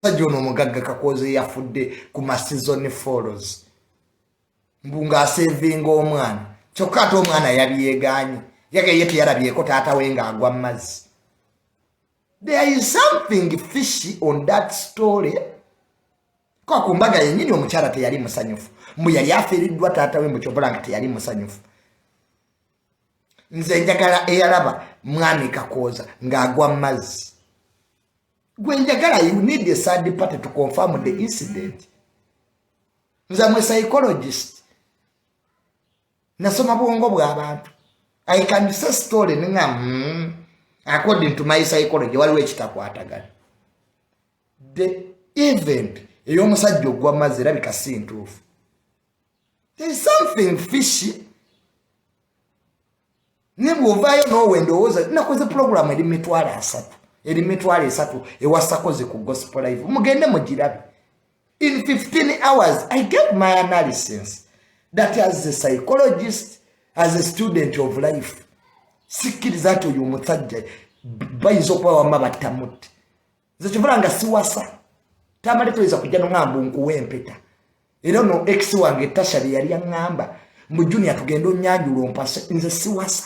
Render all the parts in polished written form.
Sajono mugagga Kakooza yafudde ku season follows mbunga saving omwana kyokka ate omwana yabyeganye yage yeti yarabyeko taata wenga agwa mazzi. There is something fishy on that story. Kwa kumbaga yenyini omukyala teyali musanyufu mbu yali afiiriddwa taata we mukyobola nga teyali musanyufu. Nze njagala eyalaba mwami Kakooza ng'agwa mazzi. Gwe njagala, you need a third party to confirm the incident. Nze am a psychologist. Nasoma bwongo bw'abantu. I can say story ninga according to my psychology waliwo ekitakwatagana. The event ey'omusajja ogwa mazzi erabika si ntuufu. There is something fishy. Ne bw'ovaayo n'owe ndowooza nakoze program eri mitwalo 3. Eri mitwalo 3 ewasakoze ku gospel live. Mugende mugirabe. In 15 hours I gave my analysis that as a psychologist, as a student of life, sikiriza nti oyo omusajja bayinza okuba wamma battamutte. Nze kivula nga siwasa tamale toyinza kujja noŋŋamba nkuwa empeta. Era no ex wange Tasha bye yali aŋŋamba mu junior tugenda onnyanjula ompase. Nze siwasa.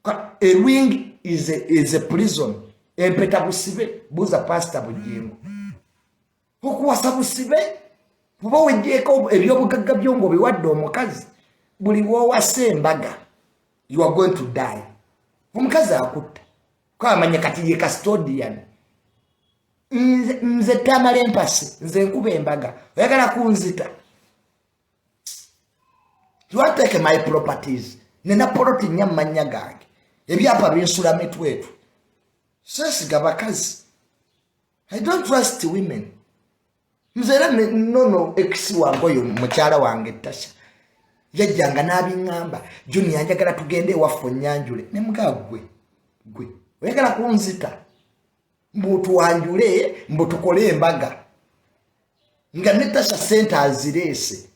A ring is a prison. Empeta busibe buza Pastor Bugingo. Okuwasa busibe buba wejjeeko ebyobugagga byongo biwadde omukazi buli woowasa embaga you are going to die. Omukazi akutta kwamanya kati ye custodian. Nze tamala empasi nze nkuba embaga oyagala kunzita. You are taking my properties. Nina poloti nnya mmanya gange ebyapa binsula mitwetu. Sesiga bakazi. I don't trust women. Mzera nono ex wange oyo mukyala wange Tasha yajjanga n'abiŋŋamba Junior njagala tugende ewaffe onnyanjule. Ne mugaa gwe oyagala kunzita mbu tuwanjule mbu tukole embaga nga ne Tasha sente azireese.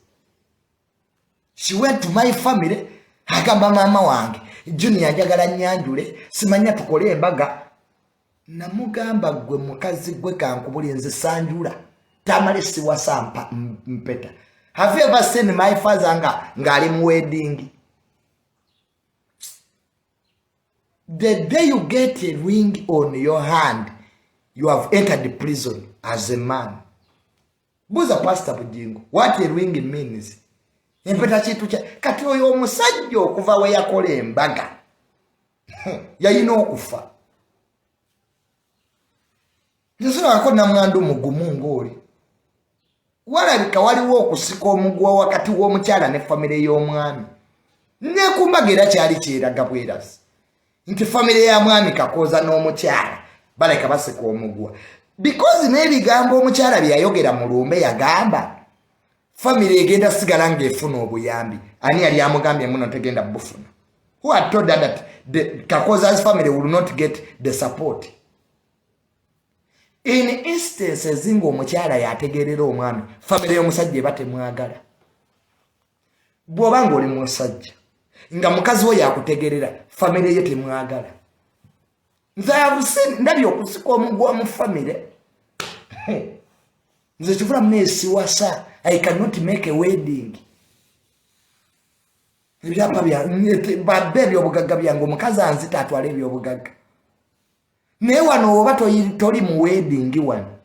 She went to my family agamba maama wange Junior njagala nnyanjule simanya tukole embaga. Namugamba gwe mukazi gwe kankubuli nze sanjula tamale siwasa mpeta. Have you ever seen my father ngali mu wedding? The day you get a ring on your hand, you have entered the prison as a man. Buza Pastor Bugingo, what a ring means. Empeta kitu kya kati oyo omusajja okuva we yakola embaga yayina okufa. Nsobola akona mwandu mugumu ng'oli. Walabika waliwo okusika omugwa wakati w'omukyala ne famire y'omwami. Ne kumbaga era kyali kyeraga bwerazi nti famire ya mwami Kakooza n'omukyala baleka basika omugwa. Because n'ebigambo omukyala bye yayogera mu lumbe yagamba famire egenda sigala ng'efuna obuyambi. Ani yali amugambye muno tegenda bufuna? Who had told her that the Kakooza's family will not get the support? In instances ngo omukyala yategerera omwami family y'omusajja eba temwagala. Bw'oba ng'oli musajja nga mukazi we yakutegerera family ye temwagala. Nze abuseni ndabye okusika omugwa mu family. Nze kivula mnesiwasa. I cannot make a wedding. Ebyapa babbe ebyobugagga byange omukazi anzita atwala ebyobugagga. Ne wano oba toli mu wedding wano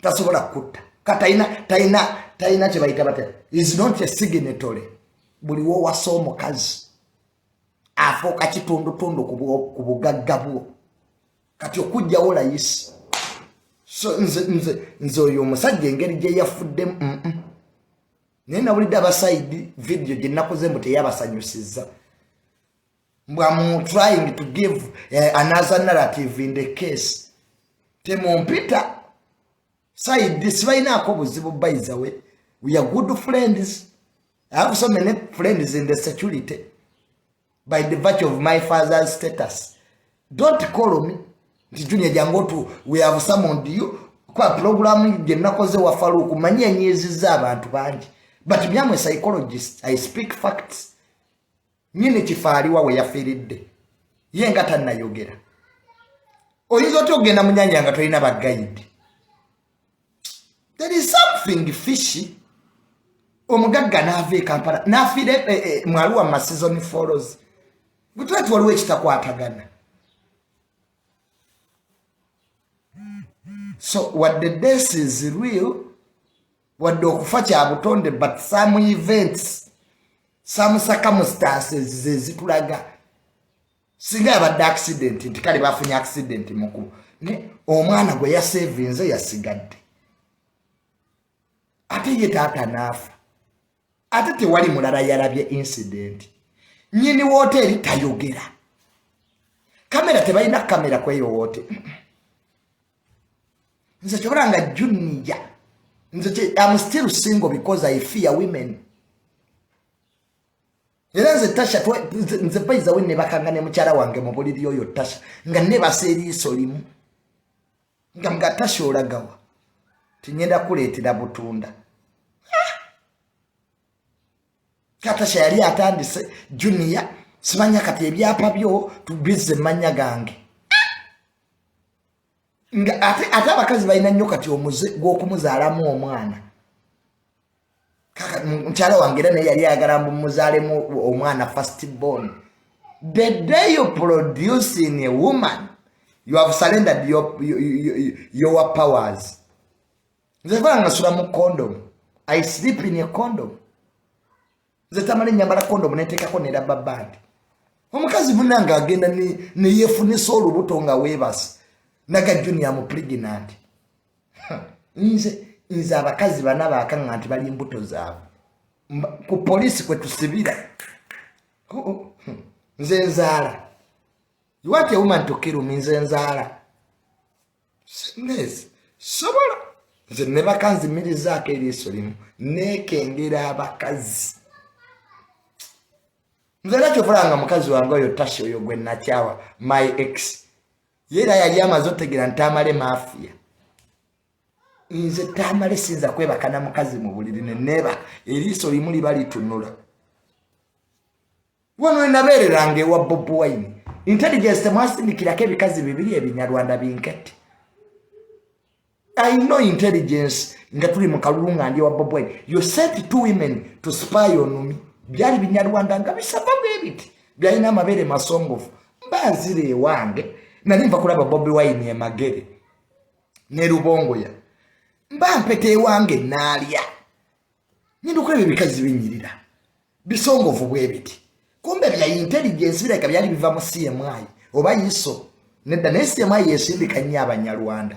tasobola kutta. Taina kye bayita bate. Is not a signatory. Buli wowasa omukazi afuuka kitundutundu ku bugagga bwo. Kati okujjawo layisi. So nze oyo omusajja engeri gye yafuddemu naye nawulidde abaside video gye nakoze mbu teyabasanyusizza. I'm trying to give another narrative in the case. Temumpita side this right now by the way. We are good friends. I have so many friends in the security by the virtue of my father's status. Don't call me. Junior Jangotu, we have summoned you. Kwa program gye nakoze wa Faruku manyia nyezi z'abantu bangi. But me am a psychologist. I speak facts. Nyine kifaaliwa we yafiiridde. Ye nga tannayogera. Oyinza otya okugenda mu nnyanja nga tolina bagayidi. There is something fishy. Omugagga n'ava Kampala n'afiire mwaluwa ma season follows. Gutwatu waliwo ekitakwatagana. So what the death is real, what the okufa kya butonde, but some events, some circumstances zitulaga. Singa abadde accident nti kale bafunye accident muku. Ne omwana gwe ya savings yasigadde. Ate ye taata n'afa. Ate tewali mulala yalabye incident. Nyini woteri tayogera. Kamera tebalina kamera kweyo wote. Nze chobranga Junior. I'm still single because I fear women. Nze Tasha nze paiza wenne bakangane mukyala wange mu buliri yoyo Tasha nga neba seriiso limu. Nga mga Tasha olagawa. Tinyenda kuleetera butunda. Katasha yali atandise Junior simanya kati ebyapa byo tubize manya gange. Nga ate abakazi balina nnyo kati omuze gw'okumuzaalamu omwana. Kaka mukyala wange naye yali ayagala muzaalemu omwana first born. The day you producing a woman, you have surrendered your powers. Nze nga sula mu condom. I sleep in a condom. Nze tamale nyambala condom netekako ne rubber band. Omukazi munanga agenda ne yefunisa olubuto nga weebase. Naga Junior mu pregnant. Nze abakazi bana bakanga nti bali mbuto zaabwe. Ku police kwe tusibira. Nze nzaala. You want a woman to kill me, nze nzaala. Yes. Sobola. Nze ne bakanzi mirizaako eriiso limu. Nekengera abakazi. Nze nakyo fulanga mukazi wange oyo Tasha oyo gwe nakyawa my ex. Yera yali amaze otegera ntamale mafia. Nze tamale sinza kwebakana mukazi mu buliri ne neba eriiso limu libali tunula. Wano nabeererange wa Bob Wine. Intelligence mwasindikirako ebikazi bibiri ebinyarwanda binkete. I know intelligence nga tuli mu kalulu nga ndi wa Bob Wine. You sent 2 women to spy on me. Byali binyarwanda nga bisababu ebiti. Byalina amabere masongofu. Mbazire wange. Nalimva kulaba Bob Wine magere. Ne Rubongoya. Mba mpete wange nalya. Nyindu kulebe bikazi binyirira. Bisongofu bwebiti. Kumbe bya intelligence bireka byali biva mu CMI. Oba yiso. Nedda ne CMI yesindika nnyo abanyarwanda.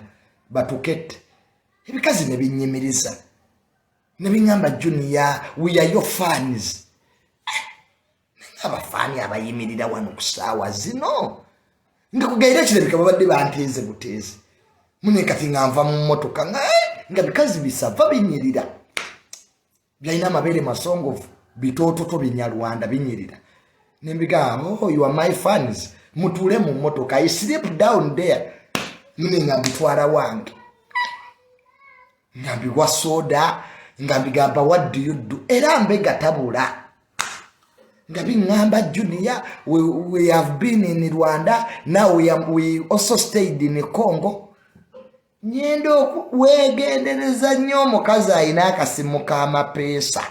Batukete. Ebikazi ne binyimiriza. Ne bingamba Junior, we are your fans. Abafani abayimirira wano kusaawa zino. Nga kugaira kirabika babadde banteeze buteezi. Mune kati nga nva mu mmotoka nga bikazi bisava binyirira. Byalina amabere masongovu bitoototo binyarwanda binyirira. Nembigamba, oh, you are my fans. Mutule mu mmotoka. I sleep down there. Mune nga mbitwala wange. Nga mbiwa soda. Nga mbigamba, what do you do? Era mbega tabula. Nga bingamba Junior, we have been in Rwanda. Now we also stayed in Congo. Nyendo wegendereza nnyo mukazi ayina akasimu k'amapeesa.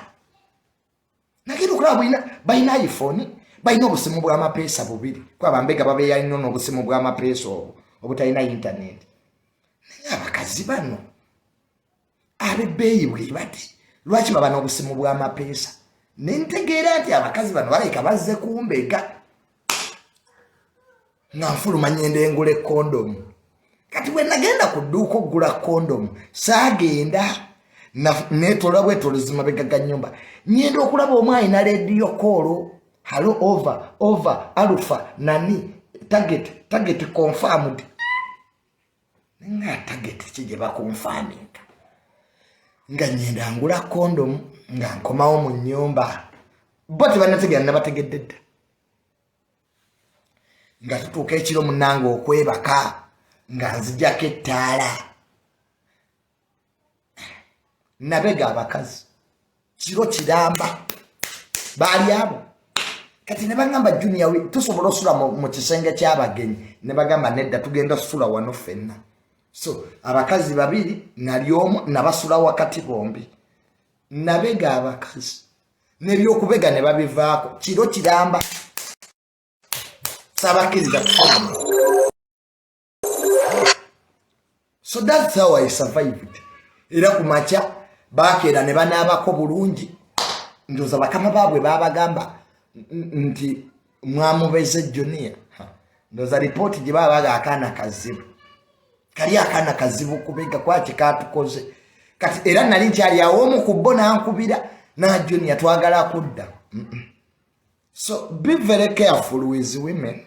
Nakiru kulaba bayina iPhone, bayina obusimu bw'amapeesa bubiri. Kwa bambega babe yalina n'obusimu bw'amapeesa obutalina internet. Naye abakazi bano abebbeeyi bwe bati lwaki baba n'obusimu bw'amapeesa? Nentegeera nti abakazi bano baleka bazze kumbega. Nga nfuluma nyende ngule condom. Kati we nagenda ku dduuka okugula condom saagenda netola bwetolozi mabega ga nnyumba. Nyenda okulaba omwana alina radio call. Hello over alpha nani target confirmed. Nga target kije ba confirming. Nga nyenda ngula condom nga nkomawo mu nnyumba. Bote banategera nabategedde. Nga tutuuka ekiro munange okwebaka nga nzijako ettaala. Nabega abakazi kiro kiramba baali abo. Kati ne bagamba Junior tusobola osula mu kisenge ky'abagenyi. Ne bagamba nedda tugenda sula wano ffenna. So abakazi babiri nali omu nabasula wakati bombi nabega abakazi n'ebyokubega ne babivaako kiro kiramba sabakiriza kufuna. So that's how I survived. Era kumacha bakeera ne banaabako bulungi ndoza bakama baabwe babagamba nti mwamubeze Junior. Ndoza report gye babaga akaana kazibu kali akaana kazibu kubega kwaki katukoze kati era nali nkyali awo omu kubona ankubira na Junior twagala kudda. So be very careful with women.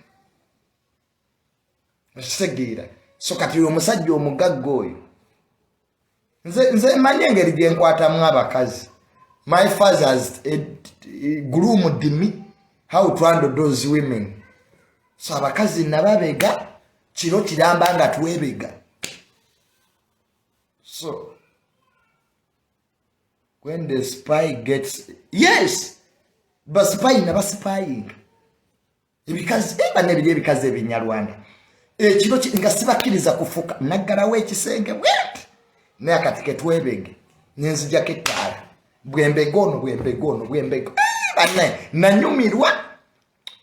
Segira so kati omusajja omugagga oyo nze manye engeri gye nkwatamu abakazi. My father has groomed me how to handle those women. So abakazi nababega kiro kiramba nga twebega. So when the spy gets, yes, but spy never spying because eba nebiri ebikazi ebinyarwanda ekiro nga sibakiriza kufuka naggalawo ekisenge bwet naye akatike twebege nenzija ketaala bwembegono nanyumirwa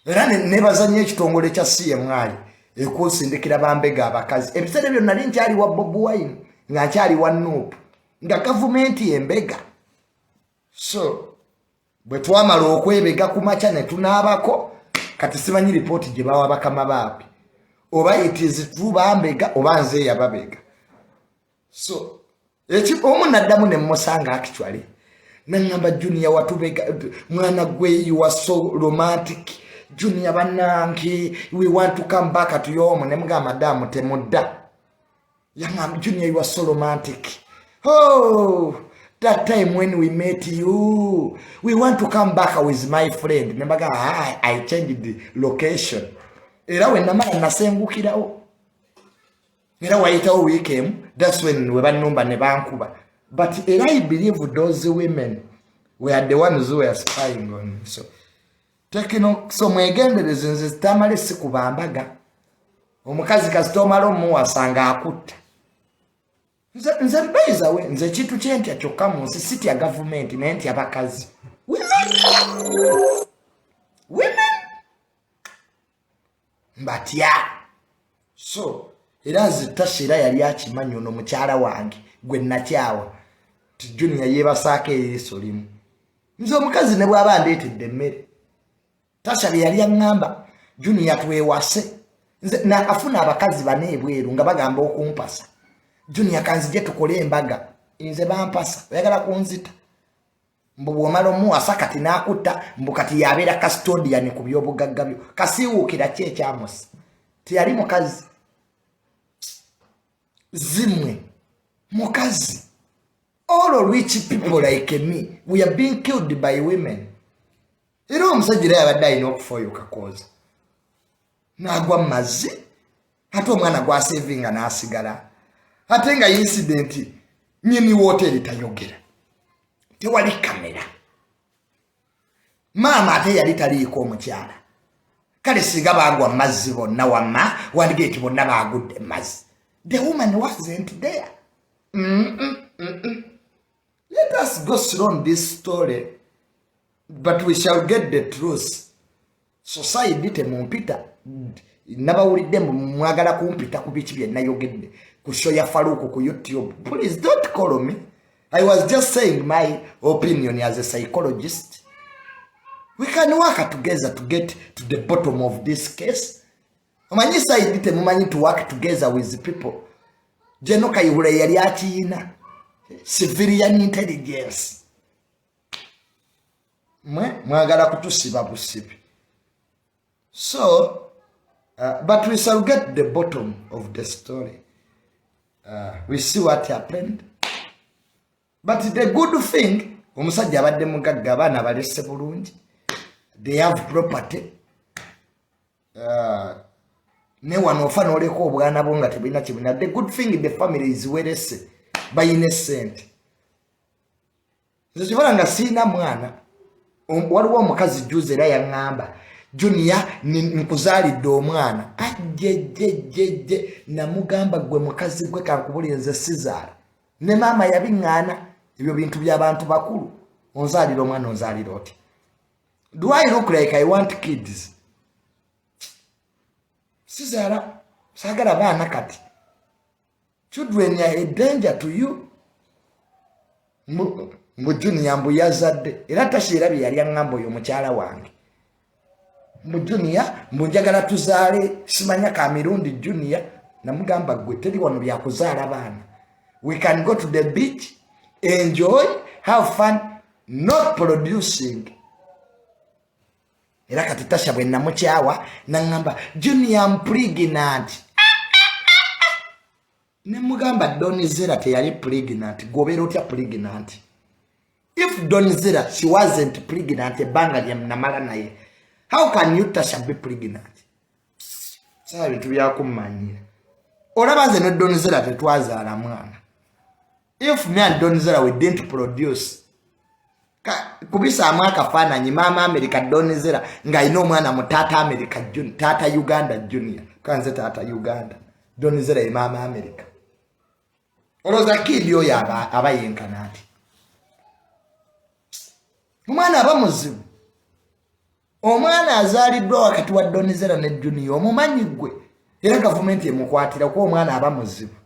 era nebazanya ekitongole kya CMI ekusindikira bambega abakazi ebiseera byonna nali nkyali wa Bobi Wine nga nkyali wa Nuupu nga gavumenti embega. So bwe twamala okwebega kumaca ne tunaabako kati simanyi ripooti gye bawa bakama baabwe oba it is true bambega oba nze yababega. So omu naddamu ne mmusanga actually nangamba Junior watubega mwana gwe you are so romantic Junior banange we want to come back to your home ne mga madamu temudda yangamba Junior you are so romantic. Oh that time when we met you we want to come back with my friend nembaga I changed the location era we namala nasengukirawo era wayitawo weekend that's when we banumba ne bankuba. But I believe those women were the ones who were spying on me. So tekino so mwegendereze nze tamale sikubambaga omukazi kasitoma lomu wasanga akuta nze mbeza we nze kitu kyentya kyokka munsi siti ya government nenti abakazi women but yeah. So era zitashira yali akimanyi ono mukyala wange gwe nakyawa Junior yebasaako eriiso limu nze omukazi ne bw'aba andeetedde emmere tashabye yali aŋŋamba Junior twewase nze nakafuna abakazi bane ebweru nga bagamba okumpasa Junior kanzije tukole embaga nze bampasa oyagala kunzita mbu bw'omala omuwasa kati n'akutta mbu kati yabeera custodian ku by'obugagga byo kasiiwuukira ki ekyamusa teyali mukazi zimwe mukazi. All rich people like me, we are being killed by women. Era omusajja yabadde alina okufayo Kakooza n'agwa mu mazzi ate omwana gwasevinga n'asigala ate nga incident nyini woteri tayogera tewali kamera maama ate yali taliiko omukyala kale singa bagwa mu mazzi bonna wamma wandigeti bonna bagudde mu mazzi. The woman wasn't there. Let us go through this story, but we shall get the truth. Society temumpita nabawulidde mwagala kumpita ku biki bye nayogedde ku show ya Faruku ku YouTube. Please don't call me. I was just saying my opinion as a psychologist. We can work together to get to the bottom of this case. Omanyi side temumanyi to work together with the people. Jeno Kayihura yali akiina civilian intelligence. Mwagala kutusiba busibi. So, but we shall get the bottom of the story. We see what happened. But the good thing, omusajja abadde mugagga abaana balese bulungi. They have property. Ne wano ofana oleko obwana bo nga tebina kibina. The good thing in the family is werese by innocent. Nze kibala nga sina mwana waliwo omukazi juzi era yaŋŋamba Junior nkuzalidde omwana ajjejejeje namugamba gwe mukazi gwe kankubulinze sizala ne mama yabingana ebyo bintu by'abantu bakulu onzalira omwana onzalira oti do I look like I want kids sizala sagala bana kati children are a danger to you Junior mbu yazadde era tashirabi yali ngambo yo mukyala wange Junior mbunjagala tuzaale simanya ka mirundi Junior namugamba gwe teri wano bya kuzaala bana we can go to the beach enjoy have fun not producing era kati tasha bwe namukyawa nangamba Junior am pregnant ne mugamba Donizera teyali pregnant gobera otya pregnant if Donizera she wasn't pregnant ebanga lya namala naye how can you tasha be pregnant sawa bintu byakumanyira olabanze ne Donizera tetwazaala mwana if me and Donizera we didn't produce kubisa amaka fananyi mama America Donizera nga ino mwana mu tata America Junior tata Uganda Junior kanze tata Uganda Donizera e mama America oloza kidyo yaba abayenkanati omwana abamuzibu omwana azaliddwa wakati wa Donizera ne Junior omumanyi gwe era government emukwatira ko omwana abamuzibu